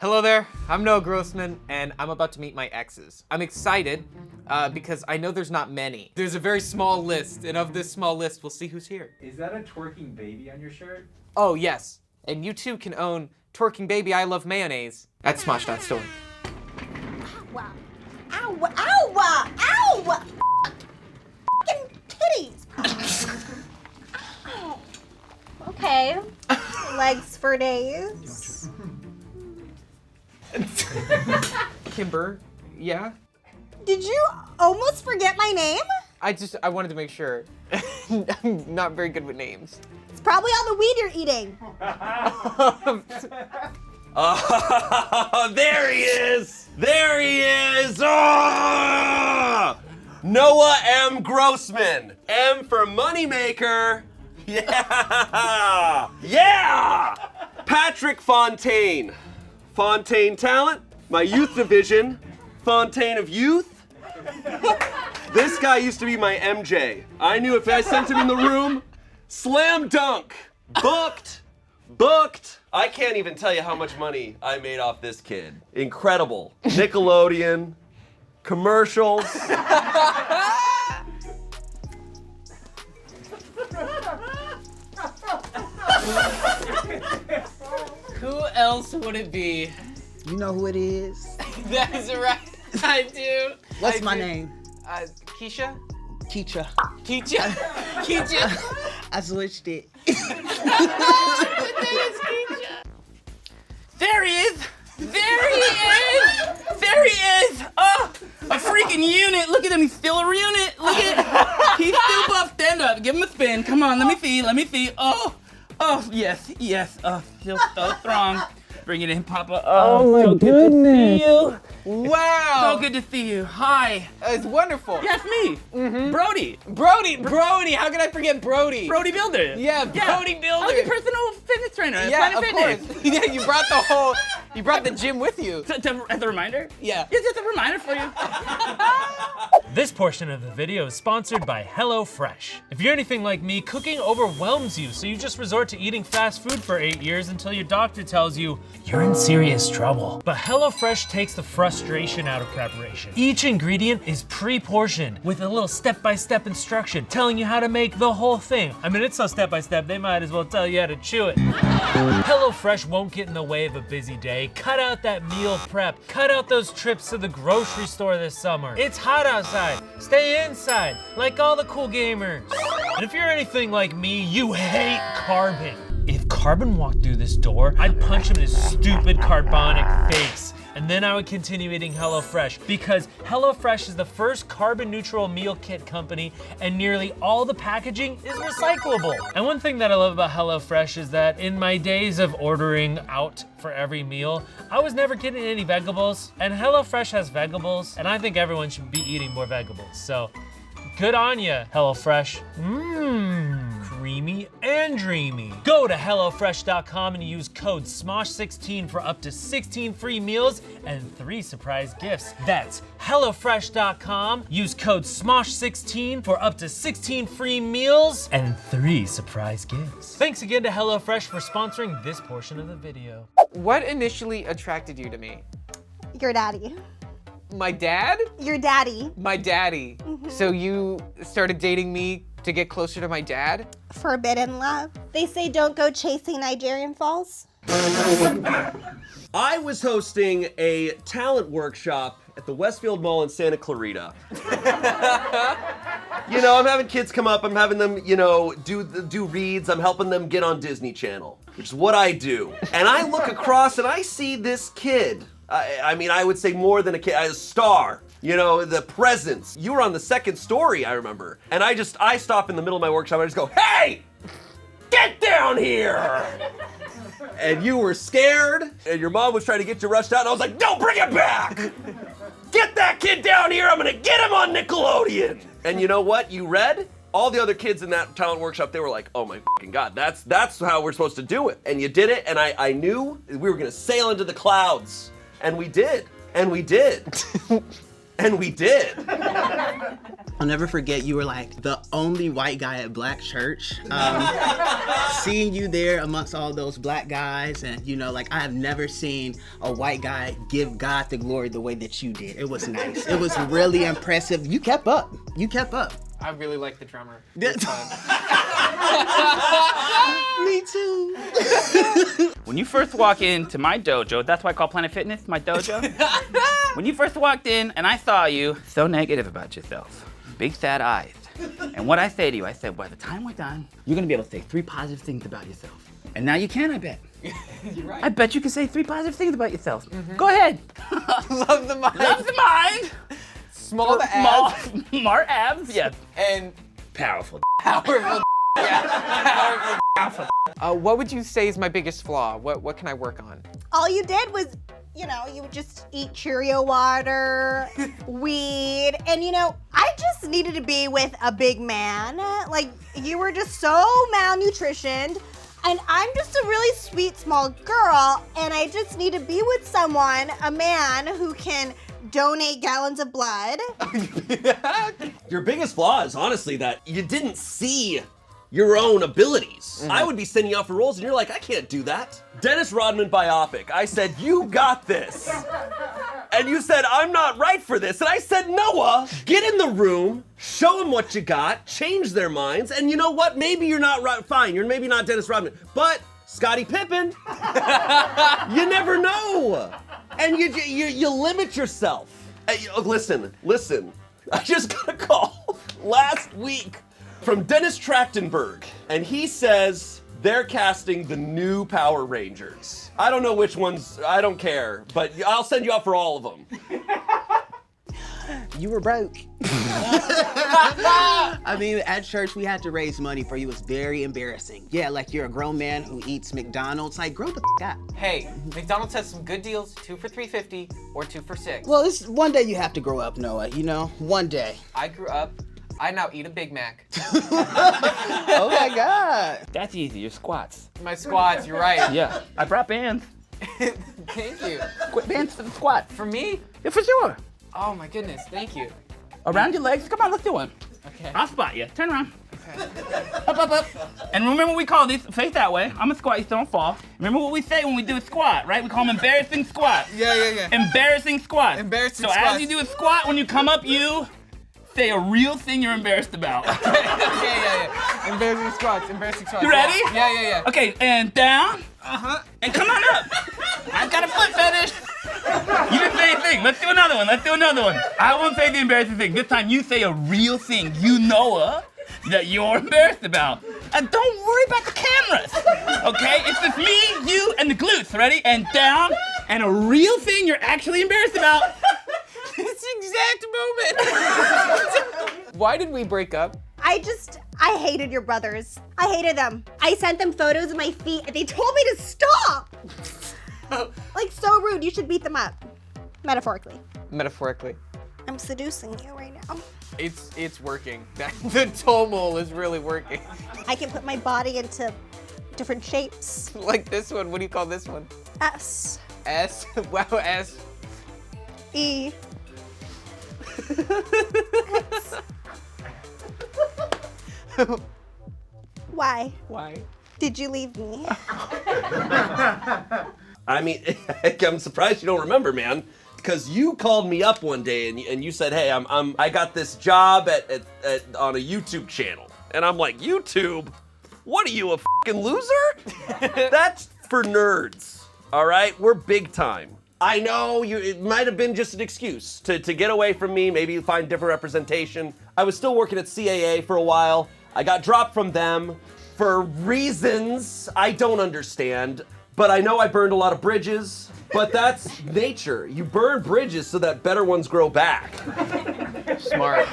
Hello there, I'm Noah Grossman, and I'm about to meet my exes. I'm excited because I know there's not many. There's a very small list, and of this small list, we'll see who's here. Is that a twerking baby on your shirt? Oh, yes. And you too can own Twerking Baby I Love Mayonnaise at Smosh.store. Ow! Ow! Ow! Ow! Fucking titties! Ow. Okay. Legs for days. Kimber, yeah? Did you almost forget my name? I wanted to make sure. I'm not very good with names. It's probably all the weed you're eating. Oh, there he is! There he is! Oh! Noah M. Grossman. M for moneymaker. Yeah! Yeah! Patrick Fontaine. Fontaine talent, my youth division. Fontaine of youth. This guy used to be my MJ. I knew if I sent him in the room, slam dunk. Booked. I can't even tell you how much money I made off this kid. Incredible. Nickelodeon, commercials. Who else would it be? You know who it is? That's right, I do. What's my name? Keisha? Keisha. Keisha? I switched it. There he is! There he is! Oh, a freaking unit! Look at him, he's still a unit! Look at he's still buff. Stand up, give him a spin. Come on, let me see. Oh, yes. Oh, still so strong. Bring it in, Papa. Oh my goodness. Good to see you. Wow! So good to see you. Hi. It's wonderful. Yes, me. Mm-hmm. Brody, how can I forget Brody? Brody Builder. Yeah, Brody Builder. I'm your personal fitness trainer at Yeah, Planet of Fitness. course. Yeah, you brought the gym with you. As a reminder? Yeah. It's just a reminder for you. This portion of the video is sponsored by HelloFresh. If you're anything like me, cooking overwhelms you, so you just resort to eating fast food for 8 years until your doctor tells you you're in serious trouble. But HelloFresh takes the frustration out of preparation. Each ingredient is pre-portioned with a little step-by-step instruction telling you how to make the whole thing. I mean, it's so step-by-step, they might as well tell you how to chew it. HelloFresh won't get in the way of a busy day. Cut out that meal prep. Cut out those trips to the grocery store this summer. It's hot outside. Stay inside, like all the cool gamers. And if you're anything like me, you hate Carbon. If Carbon walked through this door, I'd punch him in his stupid carbonic face. And then I would continue eating HelloFresh because HelloFresh is the first carbon neutral meal kit company and nearly all the packaging is recyclable. And one thing that I love about HelloFresh is that in my days of ordering out for every meal, I was never getting any vegetables, and HelloFresh has vegetables, and I think everyone should be eating more vegetables. So good on ya, HelloFresh. Creamy and dreamy. Go to HelloFresh.com and use code SMOSH16 for up to 16 free meals and 3 surprise gifts. That's HelloFresh.com. Use code SMOSH16 for up to 16 free meals and 3 surprise gifts. Thanks again to HelloFresh for sponsoring this portion of the video. What initially attracted you to me? Your daddy. My dad? Your daddy. My daddy. Mm-hmm. So you started dating me to get closer to my dad? Forbidden love. They say don't go chasing Nigerian falls. I was hosting a talent workshop at the Westfield Mall in Santa Clarita. You know, I'm having kids come up, I'm having them, do reads, I'm helping them get on Disney Channel, which is what I do. And I look across and I see this kid. I mean, I would say more than a kid, a star. You know, the presence. You were on the second story, I remember. And I stop in the middle of my workshop and I just go, hey, get down here. And you were scared and your mom was trying to get you rushed out and I was like, no, bring it back. Get that kid down here, I'm gonna get him on Nickelodeon. And you know what, you read? All the other kids in that talent workshop, they were like, oh my fucking God, that's how we're supposed to do it. And you did it and I knew we were gonna sail into the clouds. And we did. And we did. I'll never forget, you were like the only white guy at Black Church. Seeing you there amongst all those black guys, and you know, like I have never seen a white guy give God the glory the way that you did. It was nice. It was really impressive. You kept up. You kept up. I really like the drummer. It was fun. Me too. When you first walk into my dojo, that's why I call Planet Fitness my dojo. When you first walked in and I saw you so negative about yourself, big sad eyes. And what I say to you, I said, by the time we're done, you're gonna be able to say 3 positive things about yourself. And now you can, I bet. You're right. I bet you can say 3 positive things about yourself. Go ahead. Love the mind. Love the mind. Small the abs. Smart abs, yes. And Powerful. powerful. Yeah. Powerful. What would you say is my biggest flaw? What can I work on? All you did was, you know, you would just eat Cheerio water, weed, and you know, I just needed to be with a big man. Like, you were just so malnutritioned, and I'm just a really sweet small girl, and I just need to be with someone, a man who can donate gallons of blood. Your biggest flaw is honestly that you didn't see your own abilities. I would be sending you out for roles and you're like, I can't do that. Dennis Rodman biopic. I said, you got this. And you said, I'm not right for this. And I said, Noah, get in the room, show them what you got, change their minds, and you know what? Maybe you're not right, fine, you're maybe not Dennis Rodman, but Scottie Pippen, you never know. And you limit yourself. Hey, listen. I just got a call last week from Dennis Trachtenberg, and he says they're casting the new Power Rangers. I don't know which ones, I don't care, but I'll send you out for all of them. You were broke. I mean, at church, we had to raise money for you. It was very embarrassing. Yeah, like you're a grown man who eats McDonald's. Like, grow the up. Hey, McDonald's has some good deals, 2 for $3.50 or 2 for $6. Well, it's one day you have to grow up, Noah, you know? One day. I grew up, I now eat a Big Mac. Oh my God. That's easy, your squats. My squats, you're right. Yeah, I brought bands. Thank you. Bands for the squat. For me? Yeah, for sure. Oh my goodness, thank you. Around your legs, come on, let's do one. Okay. I'll spot you, turn around. Okay. Up. And remember what we call these, face that way. I'm a squat, you still don't fall. Remember what we say when we do a squat, right? We call them embarrassing squats. Yeah. Embarrassing squats. Embarrassing so squats. as you do a squat, when you come up, you say a real thing you're embarrassed about. Yeah. Embarrassing squats. You ready? Yeah. Okay, and down. Uh-huh. And come on up. I've got a foot fetish. You didn't say a thing. Let's do another one. I won't say the embarrassing thing. This time you say a real thing you know that you're embarrassed about. And don't worry about the cameras. Okay? It's just me, you, and the glutes. Ready? And down. And a real thing you're actually embarrassed about. This exact moment. Why did we break up? I hated your brothers. I hated them. I sent them photos of my feet and they told me to stop. Like, so rude. You should beat them up. Metaphorically. Metaphorically. I'm seducing you right now. It's working. The toe mole is really working. I can put my body into different shapes. Like this one. What do you call this one? S. S? Wow, S. E. Why? Why? Did you leave me? I mean, I'm surprised you don't remember, man. Because you called me up one day and you said, hey, I got this job on a YouTube channel. And I'm like, YouTube? What are you, a fucking loser? That's for nerds, all right? We're big time. I know it might have been just an excuse to get away from me, maybe find different representation. I was still working at CAA for a while. I got dropped from them for reasons I don't understand, but I know I burned a lot of bridges, but that's nature. You burn bridges so that better ones grow back. Smart.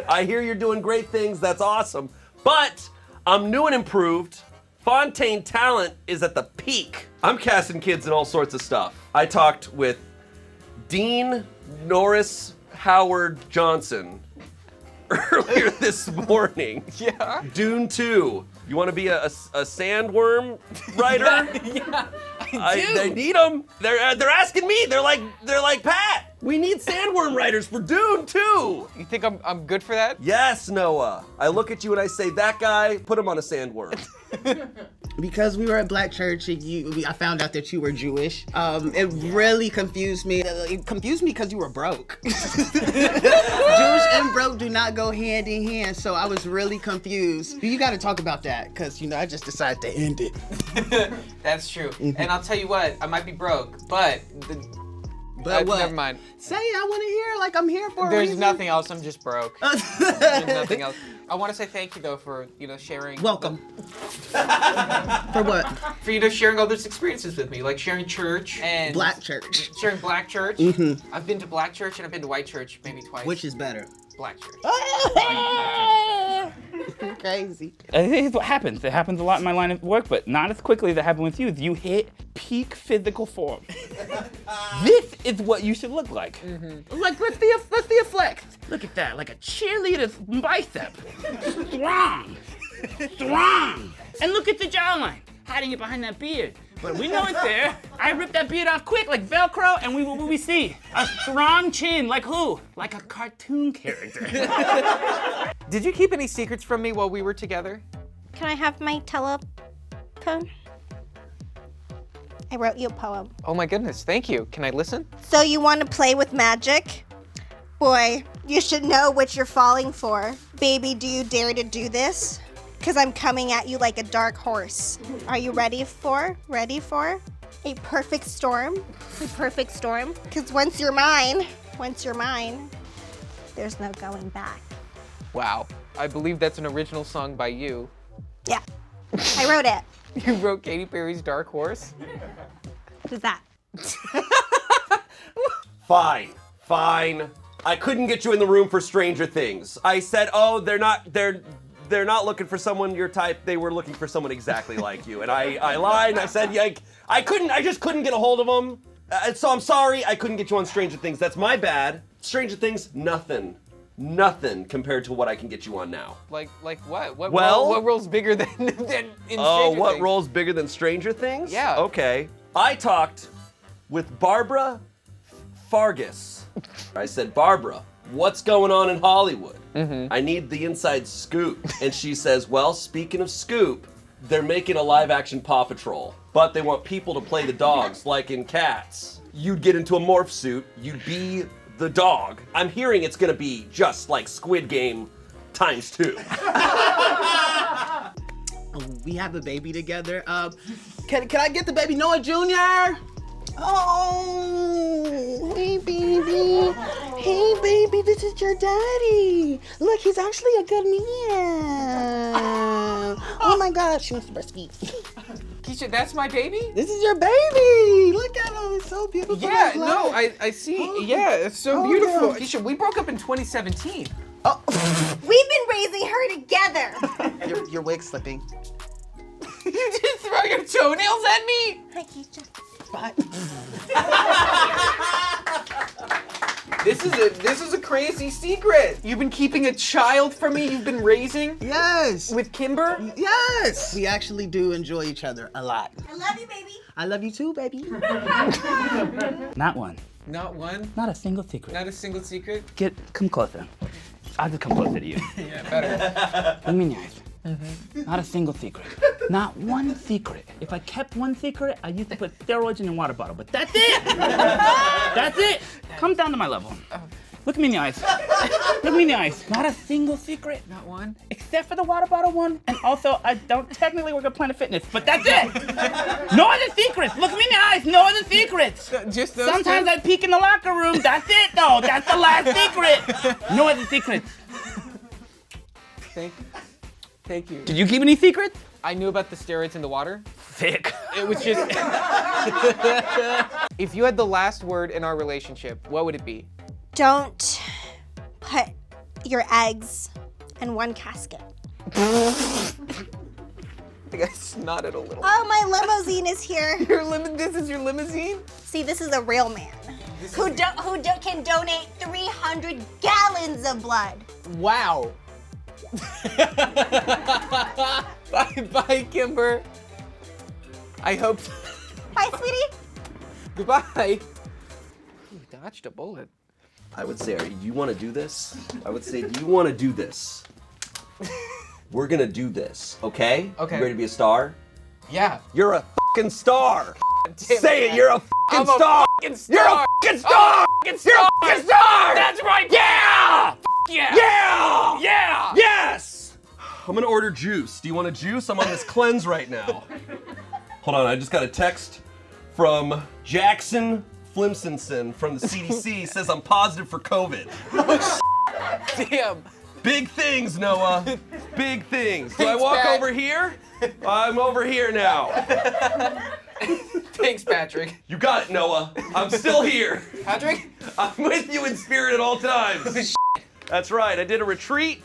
I hear you're doing great things, that's awesome, but I'm new and improved. Fontaine talent is at the peak. I'm casting kids in all sorts of stuff. I talked with Dean Norris Howard Johnson earlier this morning. Yeah. Dune 2. You want to be a sandworm writer? Yeah, I do. They need them. They're asking me. They're like, Pat, We need sandworm writers for Dune too. You think I'm good for that? Yes, Noah. I look at you and I say, that guy, put him on a sandworm. Because we were at Black Church and I found out that you were Jewish. It really confused me. It confused me because you were broke. Jewish and broke do not go hand in hand, so I was really confused. You got to talk about that because, I just decided to end it. That's true. And I'll tell you what, I might be broke, but But what? Never mind. Say, I want to hear, like I'm here for a There's reason. nothing else, I'm just broke. There's nothing else. I want to say thank you though for, sharing. Welcome. For what? For, sharing all those experiences with me, like sharing church and Black Church. Sharing Black Church. Mm-hmm. I've been to Black Church and I've been to White Church maybe twice. Which is better? Black Church. Crazy. This is what happens. It happens a lot in my line of work, but not as quickly as it happened with you. You hit peak physical form. This is what you should look like. Mm-hmm. Like, let's see a flex. Look at that, like a cheerleader's bicep. Strong. Strong. And look at the jawline, hiding it behind that beard. But we know it's there. I ripped that beard off quick, like Velcro, and what we see? A strong chin, like who? Like a cartoon character. Did you keep any secrets from me while we were together? Can I have my telephone? I wrote you a poem. Oh my goodness, thank you. Can I listen? So you want to play with magic? Boy, you should know what you're falling for. Baby, do you dare to do this? Because I'm coming at you like a dark horse. Are you ready for a perfect storm? A perfect storm? Because once you're mine, there's no going back. Wow, I believe that's an original song by you. Yeah, I wrote it. You wrote Katy Perry's Dark Horse? Who's that? Fine. I couldn't get you in the room for Stranger Things. I said, oh, they're not looking for someone your type. They were looking for someone exactly like you. And I lied and I said, yeah, I just couldn't get a hold of them. So I'm sorry I couldn't get you on Stranger Things. That's my bad. Stranger Things, nothing compared to what I can get you on now. Like what? What role's bigger than in Stranger Oh, what Things? role's bigger than Stranger Things? Yeah. Okay. I talked with Barbara Fargus. I said, Barbara, what's going on in Hollywood? Mm-hmm. I need the inside scoop. And she says, well, speaking of scoop, they're making a live action Paw Patrol, but they want people to play the dogs like in Cats. You'd get into a morph suit, you'd be the dog. I'm hearing it's gonna be just like Squid Game ×2. We have a baby together. Can I get the baby Noah Jr.? Oh, hey baby. Hey baby, this is your daddy. Look, he's actually a good man. Oh my gosh, she wants to breastfeed. Keisha, that's my baby? This is your baby. Look at him, it's so beautiful. Yeah, no, I see. Oh. Yeah, it's so beautiful. Yeah. Keisha, we broke up in 2017. Oh. We've been raising her together. Your wig's slipping. You just throw your toenails at me? Hi, Keisha. Bye. This is a crazy secret. You've been keeping a child from me you've been raising? Yes. With Kimber? Yes. We actually do enjoy each other a lot. I love you, baby. I love you too, baby. Not one. Not one? Not a single secret. Not a single secret? Come closer. I'll just come closer to you. Yeah, better. Look me in the eyes. Mm-hmm. Not a single secret. Not one secret. If I kept one secret, I used to put steroids in your water bottle, but that's it! That's it! Come down to my level. Look me in the eyes. Look me in the eyes. Not a single secret. Not one? Except for the water bottle one, and also I don't technically work at Planet Fitness, but that's it! No other secrets! Look me in the eyes, no other secrets! Just those Sometimes two? I peek in the locker room, that's it though! That's the last secret! No other secrets. Thank you. Did you keep any secrets? I knew about the steroids in the water. Thick. It was just... If you had the last word in our relationship, what would it be? Don't put your eggs in one casket. I think I snotted a little. Oh, my limousine is here. This is your limousine? See, this is a real man who can donate 300 gallons of blood. Wow. Bye, Kimber. I hope. Bye, sweetie. Goodbye. Dodged a bullet. I would say, do you want to do this? I would say, do you want to do this? We're gonna do this, okay? Okay. You ready to be a star? Yeah. You're a fucking star. Damn Say it, man. you're a I'm fucking star. a fucking star. You're a fucking star. Fucking You're a fucking star. That's right. Yeah. Yeah. Yeah. Yeah. Yes. I'm gonna order juice. Do you want a juice? I'm on this cleanse right now. Hold on, I just got a text from Jackson Flimsonson from the CDC. Says I'm positive for COVID. Damn. Big things, Noah. Big things. Do I Thanks, walk Pat. over here? I'm over here now. Thanks, Patrick. You got it, Noah. I'm still here. Patrick? I'm with you in spirit at all times. That's right. I did a retreat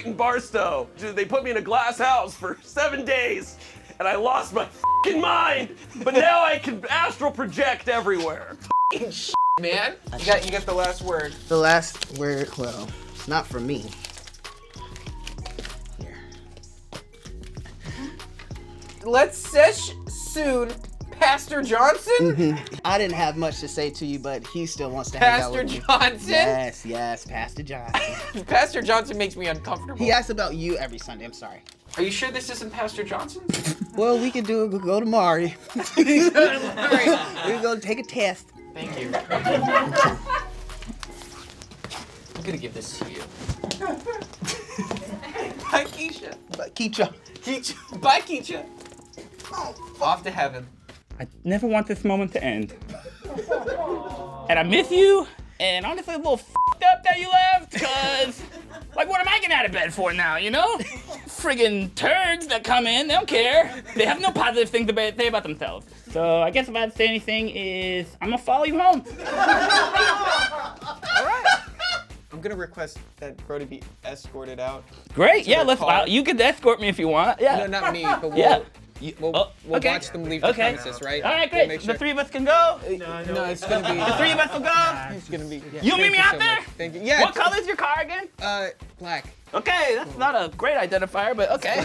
in Barstow. They put me in a glass house for 7 days, and I lost my fucking mind. But now I can astral project everywhere. Man, you got the last word. The last word, well, not for me. Here. Let's sesh soon, Pastor Johnson. I didn't have much to say to you, but he still wants to hang out Pastor with you. Johnson. Yes, Pastor Johnson. Pastor Johnson makes me uncomfortable. He asks about you every Sunday. I'm sorry. Are you sure this isn't Pastor Johnson? Well, we can do it. We'll go tomorrow. All right. We're gonna take a test. Thank you. I'm gonna give this to you. Bye, Keisha. But Keisha. Keisha. Bye, Keisha. Off to heaven. I never want this moment to end. And I miss you, and honestly, a little f***ed up that you left, cause, like, what am I getting out of bed for now, you know? Friggin' turds that come in, they don't care. They have no positive things to say about themselves. So I guess if I had to say anything is, I'm gonna follow you home. All right. I'm gonna request that Brody be escorted out. Great, yeah, their let's, car. you can escort me if you want, yeah. No, not me, but we'll, Yeah. we'll okay. watch them leave the premises, right? All right, We'll great. make The sure- three of us can go. No, it's gonna be. The three of us will go. It's gonna be. Yeah, You'll meet thank me you out so there? much. Thank you. Yeah. What color is your car again? Black. Okay, that's not a great identifier, but okay.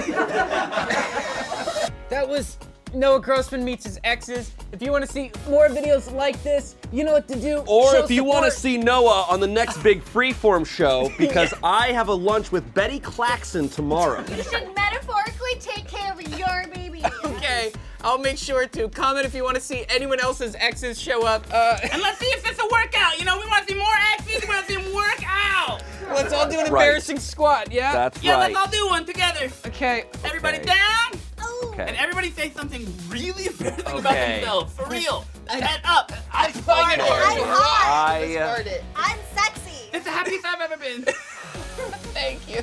That was Noah Grossman meets his exes. If you want to see more videos like this, you know what to do. Or Show if you want to support. see Noah on the next big freeform show, because I have a lunch with Betty Claxon tomorrow. You should metaphorically take care of your baby. Okay, I'll make sure to comment if you want to see anyone else's exes show up. And let's see if it's a workout. You know, we want to see more exes. We want to see them work out. Let's all do an Right. embarrassing squat, yeah? That's Yeah, right. let's all do one together. Okay. Everybody Okay. down. Okay. And everybody say something really embarrassing about Okay. themselves. For real. Stand up. I farted. I'm hot. I, I'm sexy. It's the happiest I've ever been. Thank you.